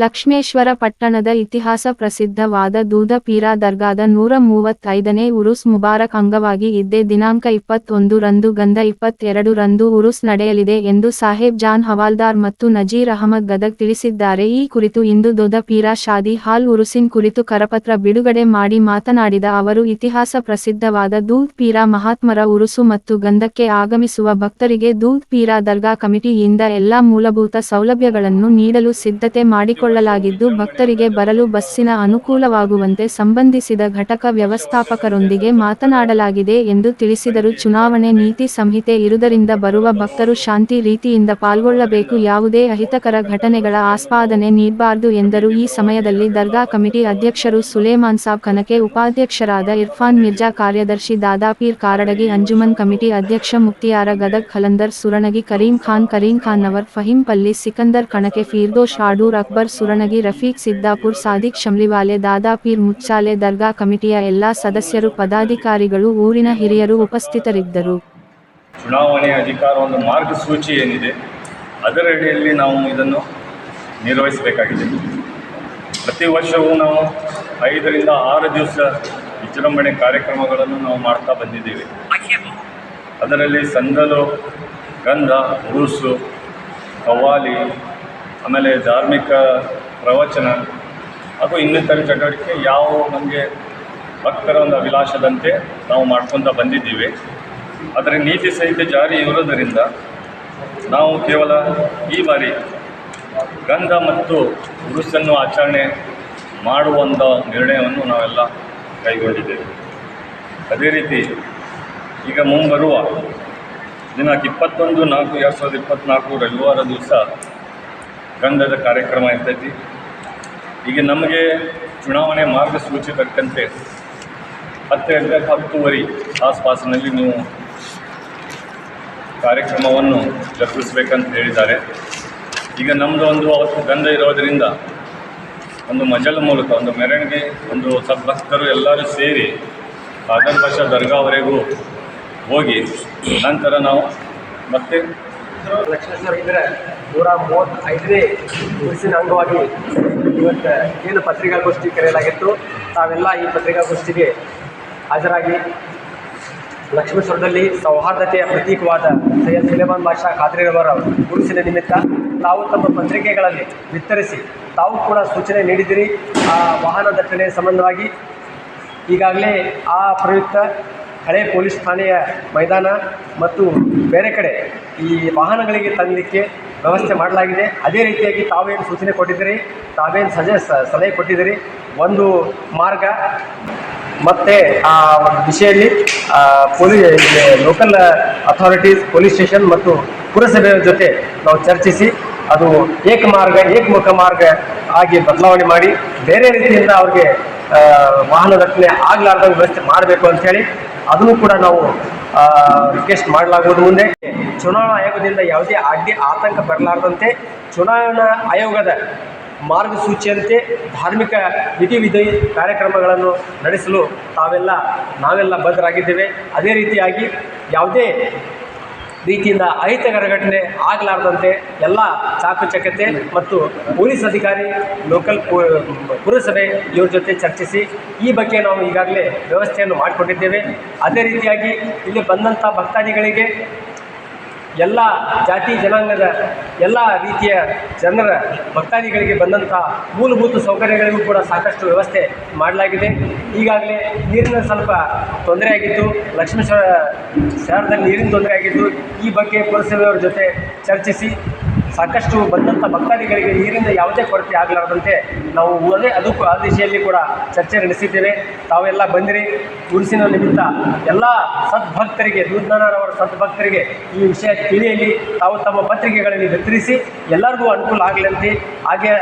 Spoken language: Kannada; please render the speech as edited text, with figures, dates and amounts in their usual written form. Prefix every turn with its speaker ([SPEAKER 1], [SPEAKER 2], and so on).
[SPEAKER 1] ಲಕ್ಷ್ಮೇಶ್ವರ ಪಟ್ಟಣದ ಇತಿಹಾಸ ಪ್ರಸಿದ್ಧವಾದ ದೂಧ ಪೀರ ದರ್ಗಾದ 135ನೇ ಉರುಸ್ ಮುಬಾರಕ್ ಅಂಗವಾಗಿ ಇದ್ದೇ ದಿನಾಂಕ 21 ರಂದು ಗಂಧ 22 ರಂದು ಉರುಸ್ ನಡೆಯಲಿದೆ ಎಂದು ಸಾಹೇಬ್ ಜಾನ್ ಹವಾಲ್ದಾರ್ ಮತ್ತು ನಜೀರ್ ಅಹಮದ್ ಗದಗ್ ತಿಳಿಸಿದ್ದಾರೆ. ಈ ಕುರಿತು ಇಂದು ದೂಧ ಪೀರ ಶಾದಿ ಹಾಲ್ ಉರುಸಿನ್ ಕುರಿತು ಕರಪತ್ರ ಬಿಡುಗಡೆ ಮಾಡಿ ಮಾತನಾಡಿದ ಅವರು, ಇತಿಹಾಸ ಪ್ರಸಿದ್ಧವಾದ ದೂದ್ ಪೀರ ಮಹಾತ್ಮರ ಉರುಸು ಮತ್ತು ಗಂಧಕ್ಕೆ ಆಗಮಿಸುವ ಭಕ್ತರಿಗೆ ದೂದ್ ಪೀರ ದರ್ಗಾ ಕಮಿಟಿಯಿಂದ ಎಲ್ಲಾ ಮೂಲಭೂತ ಸೌಲಭ್ಯಗಳನ್ನು ನೀಡಲು ಸಿದ್ಧತೆ ಮಾಡಿಕೊಳ್ಳಲಾಗಿದ್ದು, ಭಕ್ತರಿಗೆ ಬರಲು ಬಸ್ಸಿನ ಅನುಕೂಲವಾಗುವಂತೆ ಸಂಬಂಧಿಸಿದ ಘಟಕ ವ್ಯವಸ್ಥಾಪಕರೊಂದಿಗೆ ಮಾತನಾಡಲಾಗಿದೆ ಎಂದು ತಿಳಿಸಿದರು. ಚುನಾವಣೆ ನೀತಿ ಸಂಹಿತೆ ಇರುವುದರಿಂದ ಬರುವ ಭಕ್ತರು ಶಾಂತಿ ರೀತಿಯಿಂದ ಪಾಲ್ಗೊಳ್ಳಬೇಕು, ಯಾವುದೇ ಅಹಿತಕರ ಘಟನೆಗಳ ಆಸ್ಪಾದನೆ ನೀಡಬಾರದು ಎಂದರು. ಈ ಸಮಯದಲ್ಲಿ ದರ್ಗಾ ಕಮಿಟಿ ಅಧ್ಯಕ್ಷರು ಸುಲೇಮಾನ್ ಸಾಬ್ ಕನಕೆ, ಉಪಾಧ್ಯಕ್ಷರಾದ ಇರ್ಫಾನ್ ಮಿರ್ಜಾ, ಕಾರ್ಯದರ್ಶಿ ದಾದಾಪೀರ್ ಕಾರಡಗಿ, ಅಂಜುಮನ್ ಕಮಿಟಿ ಅಧ್ಯಕ್ಷ ಮುಕ್ತಿಯಾರ ಗದಗ್, ಖಲಂದರ್ ಸುರಣಗಿ, ಕರೀಂ ಖಾನ್ ನವರ್, ಫಹೀಂ ಪಲ್ಲಿ, ಸಿಕಂದರ್ ಕಣಕೆ, ಫೀರ್ದೋಷ್ ಆಡೂರ್, ಅಕ್ಬರ್ ಸುರಣಗಿ, ರಫೀಕ್ ಸಿದ್ದಾಪುರ್, ಸಾದಿಕ್ ಶಮ್ಲಿವಾಲೆ, ದಾದಾಪೀರ್ ಮುಚ್ಚಾಲೆ, ದರ್ಗಾ ಕಮಿಟಿಯ ಎಲ್ಲಾ ಸದಸ್ಯರು, ಪದಾಧಿಕಾರಿಗಳು, ಊರಿನ ಹಿರಿಯರು ಉಪಸ್ಥಿತರಿದ್ದರು.
[SPEAKER 2] ಚುನಾವಣೆ ಅಧಿಕಾರ ಒಂದು ಮಾರ್ಗಸೂಚಿ ಏನಿದೆ ಅದರಡಿಯಲ್ಲಿ ನಾವು ಇದನ್ನು ನಿರ್ವಹಿಸಬೇಕಾಗಿದೆ. ಪ್ರತಿ ವರ್ಷವೂ ನಾವು 5 ರಿಂದ 6 ದಿವಸ ವಿಜೃಂಭಣೆ ಕಾರ್ಯಕ್ರಮಗಳನ್ನು ನಾವು ಮಾಡ್ತಾ ಬಂದಿದ್ದೇವೆ. ಅದರಲ್ಲಿ ಸಂದಲು, ಗಂಧ, ಉರುಸು, ಕವ್ವಾಲಿ, ಆಮೇಲೆ ಧಾರ್ಮಿಕ ಪ್ರವಚನ ಹಾಗೂ ಇನ್ನಿತರ ಚಟುವಟಿಕೆ ಯಾವ ನಮಗೆ ಭಕ್ತರ ಒಂದು ಅಭಿಲಾಷದಂತೆ ನಾವು ಮಾಡ್ಕೊತ ಬಂದಿದ್ದೀವಿ. ಅದರ ನೀತಿ ಸಂಹಿತೆ ಜಾರಿ ಇರುವುದರಿಂದ ನಾವು ಕೇವಲ ಈ ಬಾರಿ ಗಂಧ ಮತ್ತು ಉರುಸನ್ನು ಆಚರಣೆ ಮಾಡುವಂಥ ನಿರ್ಣಯವನ್ನು ನಾವೆಲ್ಲ ಕೈಗೊಂಡಿದ್ದೇವೆ. ಅದೇ ರೀತಿ ಈಗ ಮುಂಬರುವ ದಿನಾಂಕ 21/4/2024 ರವಿವಾರ ದಿವಸ ಗಂಧದ ಕಾರ್ಯಕ್ರಮ ಇರ್ತೈತಿ. ಈಗ ನಮಗೆ ಚುನಾವಣೆ ಮಾರ್ಗಸೂಚಿ ತಕ್ಕಂತೆ 10 ಗಂಟೆ 10:30 ಆಸ್ಪಾಸಿನಲ್ಲಿ ನೀವು ಕಾರ್ಯಕ್ರಮವನ್ನು ಜರುಗಿಸ್ಬೇಕಂತ ಹೇಳಿದ್ದಾರೆ. ಈಗ ನಮ್ಮದು ಒಂದು ಅವತ್ತು ಗಂಧ ಇರೋದರಿಂದ ಒಂದು ಮಜಲ್ ಮೂಲಕ ಒಂದು ಮೆರವಣಿಗೆ, ಒಂದು ಸದ್ಭಕ್ತರು ಎಲ್ಲರೂ ಸೇರಿ ಆದರ್ ಪಾಷಾ ದರ್ಗಾವರೆಗೂ ಹೋಗಿ ನಂತರ ನಾವು ಮತ್ತೆ
[SPEAKER 3] ಲಕ್ಷ್ಮೇಶ್ವರ ಇದ್ದರೆ 135ನೇ ಉರುಸಿನ ಅಂಗವಾಗಿ ಇವತ್ತು ಏನು ಪತ್ರಿಕಾಗೋಷ್ಠಿ ಕರೆಯಲಾಗಿತ್ತು, ತಾವೆಲ್ಲ ಈ ಪತ್ರಿಕಾಗೋಷ್ಠಿಗೆ ಹಾಜರಾಗಿ ಲಕ್ಷ್ಮೇಶ್ವರದಲ್ಲಿ ಸೌಹಾರ್ದತೆಯ ಪ್ರತೀಕವಾದ ಸೈಯದ್ ಸುಲೇಮಾನ್ ಬಾಷಾ ಖಾದ್ರಿಯವರ ಉರುಸಿನ ನಿಮಿತ್ತ ತಾವು ತಮ್ಮ ಪತ್ರಿಕೆಗಳಲ್ಲಿ ವಿತರಿಸಿ ತಾವು ಕೂಡ ಸೂಚನೆ ನೀಡಿದಿರಿ. ಆ ವಾಹನ ದಟ್ಟಣೆ ಸಂಬಂಧವಾಗಿ ಈಗಾಗಲೇ ಆ ಪ್ರಯುಕ್ತ ಹಳೆ ಪೊಲೀಸ್ ಠಾಣೆಯ ಮೈದಾನ ಮತ್ತು ಬೇರೆ ಕಡೆ ಈ ವಾಹನಗಳಿಗೆ ತಂದಲಿಕ್ಕೆ ವ್ಯವಸ್ಥೆ ಮಾಡಲಾಗಿದೆ. ಅದೇ ರೀತಿಯಾಗಿ ತಾವೇನು ಸೂಚನೆ ಕೊಟ್ಟಿದ್ದೀರಿ, ತಾವೇನು ಸಲಹೆ ಕೊಟ್ಟಿದ್ದೀರಿ, ಒಂದು ಮಾರ್ಗ ಮತ್ತು ಆ ಒಂದು ದಿಶೆಯಲ್ಲಿ ಲೋಕಲ್ ಅಥಾರಿಟೀಸ್, ಪೊಲೀಸ್ ಸ್ಟೇಷನ್ ಮತ್ತು ಪುರಸಭೆಯ ಜೊತೆ ನಾವು ಚರ್ಚಿಸಿ ಅದು ಏಕಮುಖ ಮಾರ್ಗ ಆಗಿ ಬದಲಾವಣೆ ಮಾಡಿ ಬೇರೆ ರೀತಿಯಿಂದ ಅವ್ರಿಗೆ ವಾಹನ ದಟ್ಟಣೆ ಆಗಲಾರ್ದಂಗೆ ವ್ಯವಸ್ಥೆ ಮಾಡಬೇಕು ಅಂಥೇಳಿ ಅದನ್ನು ಕೂಡ ನಾವು ರಿಕ್ವೆಸ್ಟ್ ಮಾಡಲಾಗುವುದು. ಮುಂದೆ ಚುನಾವಣಾ ಆಯೋಗದಿಂದ ಯಾವುದೇ ಆತಂಕ ಬರಲಾರದಂತೆ ಚುನಾವಣಾ ಆಯೋಗದ ಮಾರ್ಗಸೂಚಿಯಂತೆ ಧಾರ್ಮಿಕ ವಿಧಿ ಕಾರ್ಯಕ್ರಮಗಳನ್ನು ನಡೆಸಲು ನಾವೆಲ್ಲ ಬದ್ಧರಾಗಿದ್ದೇವೆ. ಅದೇ ರೀತಿಯಾಗಿ ಯಾವುದೇ ರೀತಿಯಿಂದ ಅಹಿತಕರ ಘಟನೆ ಆಗಲಾರದಂತೆ ಎಲ್ಲ ಚಾಕಚಕ್ಯತೆ ಮತ್ತು ಪೊಲೀಸ್ ಅಧಿಕಾರಿ, ಲೋಕಲ್ ಪುರಸಭೆ ಇವ್ರ ಜೊತೆ ಚರ್ಚಿಸಿ ಈ ಬಗ್ಗೆ ನಾವು ಈಗಾಗಲೇ ವ್ಯವಸ್ಥೆಯನ್ನು ಮಾಡಿಕೊಟ್ಟಿದ್ದೇವೆ. ಅದೇ ರೀತಿಯಾಗಿ ಇಲ್ಲಿ ಬಂದಂಥ ಭಕ್ತಾದಿಗಳಿಗೆ ಎಲ್ಲ ಜಾತಿ ಜನಾಂಗದ ಎಲ್ಲ ರೀತಿಯ ಜನರ ಭಕ್ತಾದಿಗಳಿಗೆ ಬಂದಂಥ ಮೂಲಭೂತ ಸೌಕರ್ಯಗಳಿಗೂ ಕೂಡ ಸಾಕಷ್ಟು ವ್ಯವಸ್ಥೆ ಮಾಡಲಾಗಿದೆ. ಈಗಾಗಲೇ ನೀರಿನ ಸ್ವಲ್ಪ ತೊಂದರೆ ಆಗಿದ್ದು, ಲಕ್ಷ್ಮೇಶ್ವರ ಶಹರದಲ್ಲಿ ನೀರಿನ ತೊಂದರೆ ಆಗಿದ್ದು, ಈ ಬಗ್ಗೆ ಪುರಸಭೆಯವರ ಜೊತೆ ಚರ್ಚಿಸಿ ಸಾಕಷ್ಟು ಬಂದಂಥ ಭಕ್ತಾದಿಗಳಿಗೆ ನೀರಿನ ಯಾವುದೇ ಕೊರತೆ ಆಗಲಾರದಂತೆ ನಾವು ಅದಕ್ಕೂ ಆ ದಿಶೆಯಲ್ಲಿ ಕೂಡ ಚರ್ಚೆ ನಡೆಸಿದ್ದೇವೆ. ತಾವೆಲ್ಲ ಬಂದಿರಿ. ಉರುಸಿನ ನಿಮಿತ್ತ ಎಲ್ಲ ಸದ್ಭಕ್ತರಿಗೆ, ದೂಧನಾರವರ ಸದ್ಭಕ್ತರಿಗೆ ಈ ವಿಷಯ ತಿಳಿಯಲಿ, ತಾವು ತಮ್ಮ ಪತ್ರಿಕೆಗಳಲ್ಲಿ ವಿತರಿಸಿ ಎಲ್ಲರಿಗೂ ಅನುಕೂಲ ಆಗಲಿ ಅಂತ ಹಾಗೆ